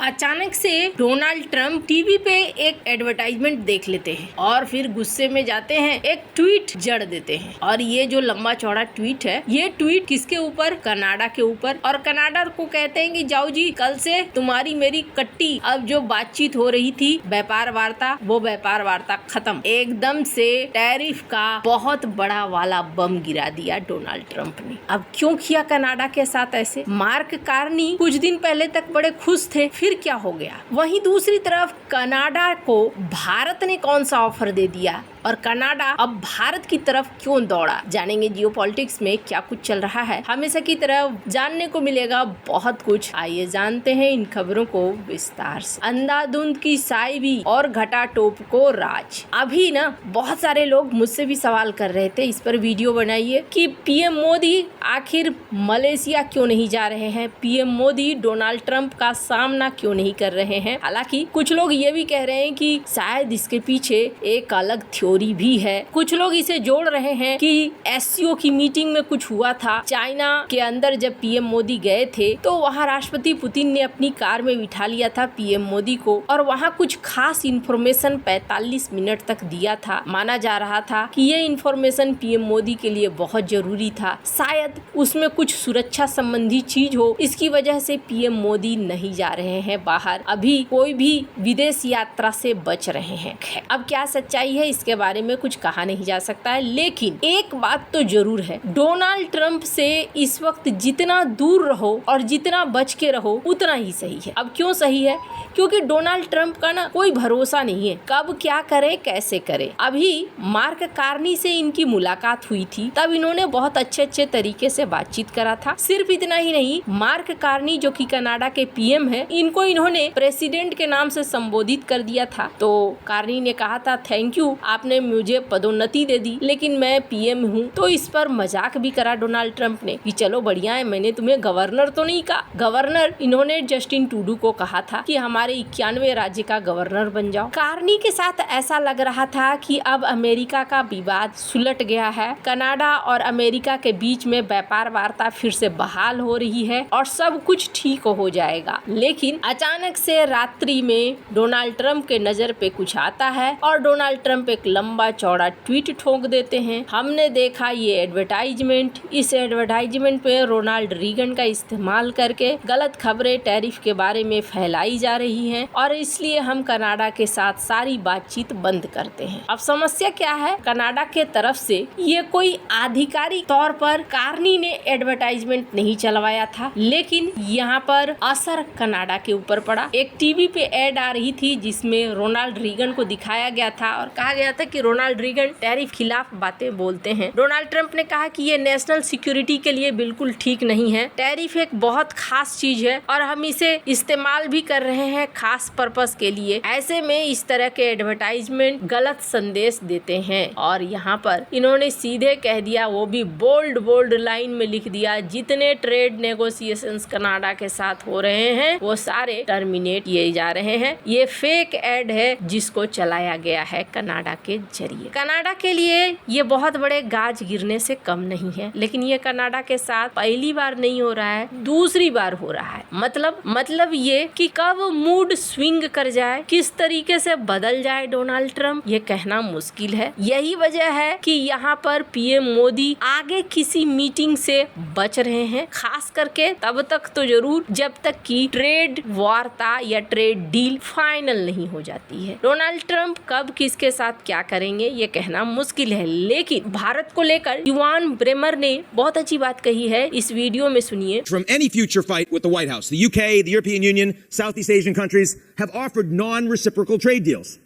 अचानक से Donald Trump TV पे एक एडवर्टाइजमेंट देख लेते हैं और फिर गुस्से में जाते हैं, एक ट्वीट जड़ देते हैं। और ये जो लंबा चौड़ा ट्वीट है, ये ट्वीट किसके ऊपर? कनाडा के ऊपर। और कनाडा को कहते हैं कि जाओ जी, कल से तुम्हारी मेरी कट्टी, अब जो बातचीत हो रही थी व्यापार वार्ता, वो व्यापार वार्ता खत्म। एकदम से टैरिफ का बहुत बड़ा वाला बम गिरा दिया डोनाल्ड ट्रंप ने। अब क्यों किया कनाडा के साथ ऐसे? मार्क कार्नी कुछ दिन पहले तक बड़े खुश थे, फिर क्या हो गया? वहीं दूसरी तरफ कनाडा को भारत ने कौन सा ऑफर दे दिया और कनाडा अब भारत की तरफ क्यों दौड़ा? जानेंगे जियोपॉलिटिक्स में क्या कुछ चल रहा है। हमेशा की तरह जानने को मिलेगा बहुत कुछ। आइए जानते हैं इन खबरों को विस्तार से। अंधाधुंध की साइबी और घटा टोप को राज। अभी ना बहुत सारे लोग मुझसे भी सवाल कर रहे थे, इस पर वीडियो बनाइए कि पीएम मोदी आखिर मलेशिया क्यों नहीं जा रहे हैं, पीएम मोदी डोनाल्ड ट्रंप का सामना क्यों नहीं कर रहे हैं। हालांकि कुछ लोग ये भी कह रहे हैं कि शायद इसके पीछे एक अलग थ्योरी भी है। कुछ लोग इसे जोड़ रहे हैं कि एससीओ की मीटिंग में कुछ हुआ था चाइना के अंदर। जब पीएम मोदी गए थे तो वहाँ राष्ट्रपति पुतिन ने अपनी कार में बिठा लिया था पीएम मोदी को और वहाँ कुछ खास इन्फॉर्मेशन 45 मिनट तक दिया था। माना जा रहा था कि ये इन्फॉर्मेशन पीएम मोदी के लिए बहुत जरूरी था, शायद उसमें कुछ सुरक्षा संबंधी चीज हो, इसकी वजह से पीएम मोदी नहीं जा रहे हैं बाहर। अभी कोई भी विदेश यात्रा से बच रहे हैं। अब क्या सच्चाई है इसके बारे में कुछ कहा नहीं जा सकता है, लेकिन एक बात तो जरूर है, डोनाल्ड ट्रंप से इस वक्त जितना दूर रहो और जितना बच के रहो उतना ही सही है। अब क्यों सही है? क्योंकि डोनाल्ड ट्रंप का ना कोई भरोसा नहीं है, कब क्या करे कैसे करे। अभी मार्क कार्नी से इनकी मुलाकात हुई थी, तब इन्होंने बहुत अच्छे तरीके से बातचीत करा था। सिर्फ इतना ही नहीं, मार्क कार्नी जो कि कनाडा के पीएम है, इनको इन्होंने प्रेसिडेंट के नाम से संबोधित कर दिया था। तो कार्नी ने कहा था, थैंक यू, आपने मुझे पदोन्नति दे दी, लेकिन मैं पीएम हूँ। तो इस पर मजाक भी करा डोनाल्ड ट्रंप ने कि चलो बढ़िया है, मैंने तुम्हें गवर्नर तो नहीं कहा। गवर्नर इन्होंने जस्टिन ट्रूडो को कहा था कि हमारे 91 राज्य का गवर्नर बन जाओ। कार्नी के साथ ऐसा लग रहा था कि अब अमेरिका का विवाद सुलट गया है, कनाडा और अमेरिका के बीच में व्यापार वार्ता फिर से बहाल हो रही है और सब कुछ ठीक हो जाएगा। लेकिन अचानक से रात्रि में डोनाल्ड ट्रंप के नजर पे कुछ आता है और डोनाल्ड ट्रंप एक लंबा चौड़ा ट्वीट ठोक देते हैं। हमने देखा ये एडवर्टाइजमेंट, इस एडवर्टाइजमेंट में रोनाल्ड रीगन का इस्तेमाल करके गलत खबरें टैरिफ के बारे में फैलाई जा रही हैं और इसलिए हम कनाडा के साथ सारी बातचीत बंद करते हैं। अब समस्या क्या है? कनाडा के तरफ से ये कोई आधिकारिक तौर पर कार्नी ने एडवर्टाइजमेंट नहीं चलवाया था, लेकिन यहाँ पर असर कनाडा के ऊपर पड़ा। एक टीवी पे एड आ रही थी जिसमें रोनाल्ड रीगन को दिखाया गया था और कहा गया था कि रोनाल्ड रीगन टैरिफ खिलाफ बातें बोलते हैं। डोनाल्ड ट्रंप ने कहा कि ये नेशनल सिक्योरिटी के लिए बिल्कुल ठीक नहीं है, टैरिफ एक बहुत खास चीज है और हम इसे इस्तेमाल भी कर रहे हैं खास पर्पस के लिए। ऐसे में इस तरह के एडवर्टाइजमेंट गलत संदेश देते हैं और यहाँ पर इन्होंने सीधे कह दिया, वो भी बोल्ड लाइन में लिख दिया, जितने ट्रेड नेगोशिएशंस कनाडा के साथ हो रहे हैं वो सारे टर्मिनेट किए जा रहे हैं। ये फेक एड है जिसको चलाया गया है कनाडा के जरिए। कनाडा के लिए ये बहुत बड़े गाज गिरने से कम नहीं है, लेकिन ये कनाडा के साथ पहली बार नहीं हो रहा है, दूसरी बार हो रहा है। मतलब ये कि कब मूड स्विंग कर जाए, किस तरीके से बदल जाए डोनाल्ड ट्रंप, ये कहना मुश्किल है। यही वजह है कि यहाँ पर पीएम मोदी आगे किसी मीटिंग से बच रहे हैं, खास करके तब तक तो जरूर जब तक कि ट्रेड वार्ता या ट्रेड डील फाइनल नहीं हो जाती है। डोनाल्ड ट्रंप कब किसके साथ क्या करेंगे ये कहना मुश्किल है, लेकिन भारत को लेकर युवान ब्रेमर ने बहुत अच्छी बात कही है, इस वीडियो में सुनिए। From any future fight with the White House, the UK, the European Union, Southeast Asian countries have offered non-reciprocal trade deals.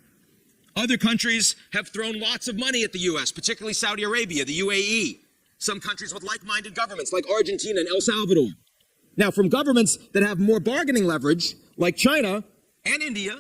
Other countries have thrown lots of money at the US, particularly Saudi Arabia, the UAE. Some countries with like-minded governments like Argentina and El Salvador. Now, from governments that have more bargaining leverage, like China and India,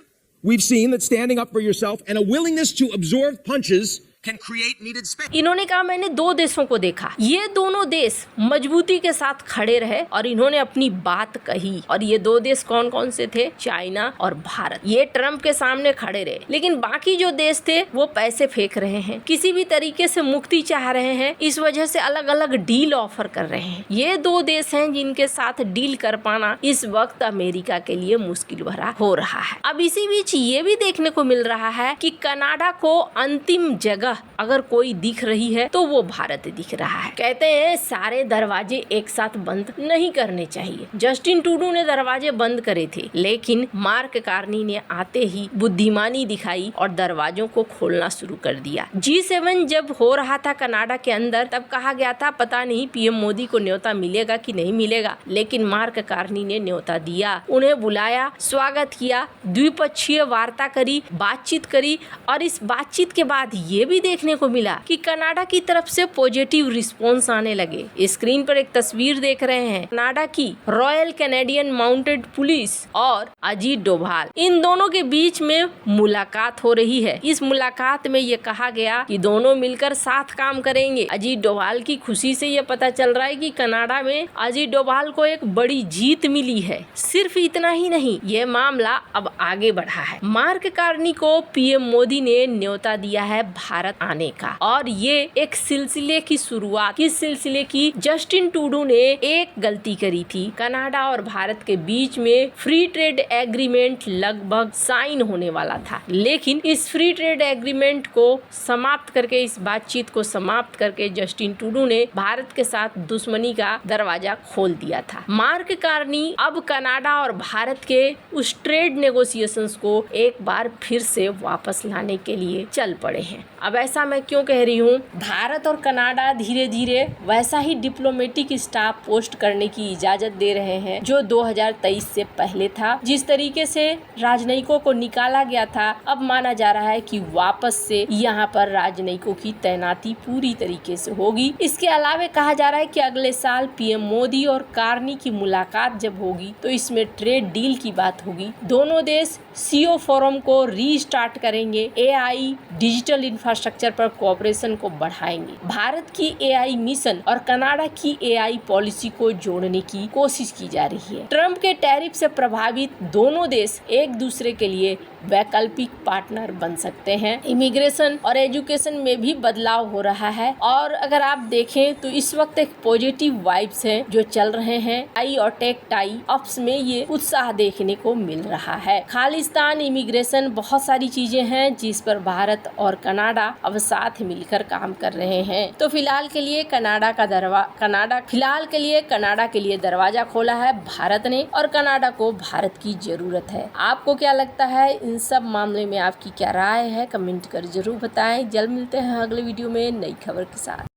we've seen that standing up for yourself and a willingness to absorb punches can create needed space. इन्होंने कहा मैंने दो देशों को देखा, ये दोनों देश मजबूती के साथ खड़े रहे और इन्होंने अपनी बात कही। और ये दो देश कौन कौन से थे? चाइना और भारत। ये ट्रम्प के सामने खड़े रहे, लेकिन बाकी जो देश थे वो पैसे फेंक रहे हैं, किसी भी तरीके से मुक्ति चाह रहे हैं, इस वजह से अलग अलग डील ऑफर कर रहे हैं। ये दो देश हैं जिनके साथ डील कर पाना इस वक्त अमेरिका के लिए मुश्किल भरा हो रहा है। अब इसी बीच ये भी देखने को मिल रहा है कि कनाडा को अंतिम जगह अगर कोई दिख रही है तो वो भारत दिख रहा है। कहते हैं सारे दरवाजे एक साथ बंद नहीं करने चाहिए। जस्टिन ट्रूडो ने दरवाजे बंद करे थे, लेकिन मार्क कार्नी ने आते ही बुद्धिमानी दिखाई और दरवाजों को खोलना शुरू कर दिया। G7 जब हो रहा था कनाडा के अंदर, तब कहा गया था पता नहीं पीएम मोदी को न्योता मिलेगा कि नहीं मिलेगा, लेकिन मार्क कार्नी ने न्योता दिया, उन्हें बुलाया, स्वागत किया, द्विपक्षीय वार्ता करी, बातचीत करी। और इस बातचीत के बाद ये भी देखने को मिला कि कनाडा की तरफ से पॉजिटिव रिस्पॉन्स आने लगे। स्क्रीन पर एक तस्वीर देख रहे हैं कनाडा की रॉयल कैनेडियन माउंटेड पुलिस और अजीत डोभाल, इन दोनों के बीच में मुलाकात हो रही है। इस मुलाकात में ये कहा गया कि दोनों मिलकर साथ काम करेंगे। अजीत डोभाल की खुशी से ये पता चल रहा है कि कनाडा में अजीत डोभाल को एक बड़ी जीत मिली है। सिर्फ इतना ही नहीं, ये मामला अब आगे बढ़ा है। मार्क कार्नी को पीएम मोदी ने न्योता दिया है भारत आने का, और ये एक सिलसिले की शुरुआत, किस सिलसिले की? जस्टिन ट्रूडो ने एक गलती करी थी। कनाडा और भारत के बीच में फ्री ट्रेड एग्रीमेंट लगभग साइन होने वाला था, लेकिन इस फ्री ट्रेड एग्रीमेंट को समाप्त करके, इस बातचीत को समाप्त करके जस्टिन ट्रूडो ने भारत के साथ दुश्मनी का दरवाजा खोल दिया था। मार्क कार्नी अब कनाडा और भारत के उस ट्रेड नेगोशिएशंस को एक बार फिर से वापस लाने के लिए चल पड़े हैं। अब ऐसा मैं क्यों कह रही हूँ? भारत और कनाडा धीरे धीरे वैसा ही डिप्लोमेटिक स्टाफ पोस्ट करने की इजाजत दे रहे हैं जो 2023 से पहले था। जिस तरीके से राजनयिकों को निकाला गया था, अब माना जा रहा है कि वापस से यहाँ पर राजनयिकों की तैनाती पूरी तरीके से होगी। इसके अलावा कहा जा रहा है कि अगले साल पीएम मोदी और कार्नी की मुलाकात जब होगी तो इसमें ट्रेड डील की बात होगी। दोनों देश सीओ फोरम को रीस्टार्ट करेंगे, एआई डिजिटल इंफ्रास्ट्रक्चर पर कोऑपरेशन को बढ़ाएंगे। भारत की एआई मिशन और कनाडा की एआई पॉलिसी को जोड़ने की कोशिश की जा रही है। ट्रम्प के टैरिफ से प्रभावित दोनों देश एक दूसरे के लिए वैकल्पिक पार्टनर बन सकते हैं। इमिग्रेशन और एजुकेशन में भी बदलाव हो रहा है, और अगर आप देखें तो इस वक्त एक पॉजिटिव वाइब्स है जो चल रहे हैं। आई और टेक टाई अप्स में ये उत्साह देखने को मिल रहा है। खालिस्तान, इमिग्रेशन, बहुत सारी चीजें हैं जिस पर भारत और कनाडा अब साथ मिलकर काम कर रहे हैं। तो फिलहाल के लिए कनाडा के लिए दरवाजा खोला है भारत ने, और कनाडा को भारत की जरूरत है। आपको क्या लगता है इन सब मामले में? आपकी क्या राय है? कमेंट कर जरूर बताएं। जल्द मिलते हैं अगले वीडियो में नई खबर के साथ।